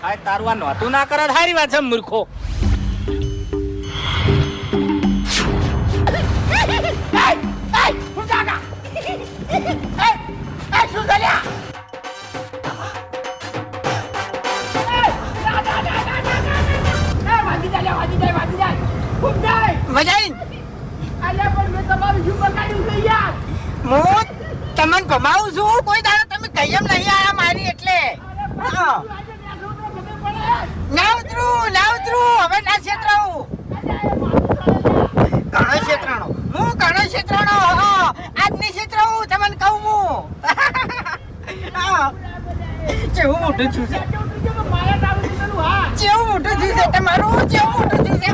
આ તારવા નહોતું ના કરે સારી વાત છે મૂર્ખો. તમને ભમાવું છું કોઈ દાડો તમે કઈ એમ નહીં આયા મારી એટલે ના ઉતરું હવે ના છેતરાવું. ઘણો છેતરાણો હું આજની છેતરાવું તમને કહું હું. કેવું મોટું છું છે તમારું, કેવું મોટું છું છે.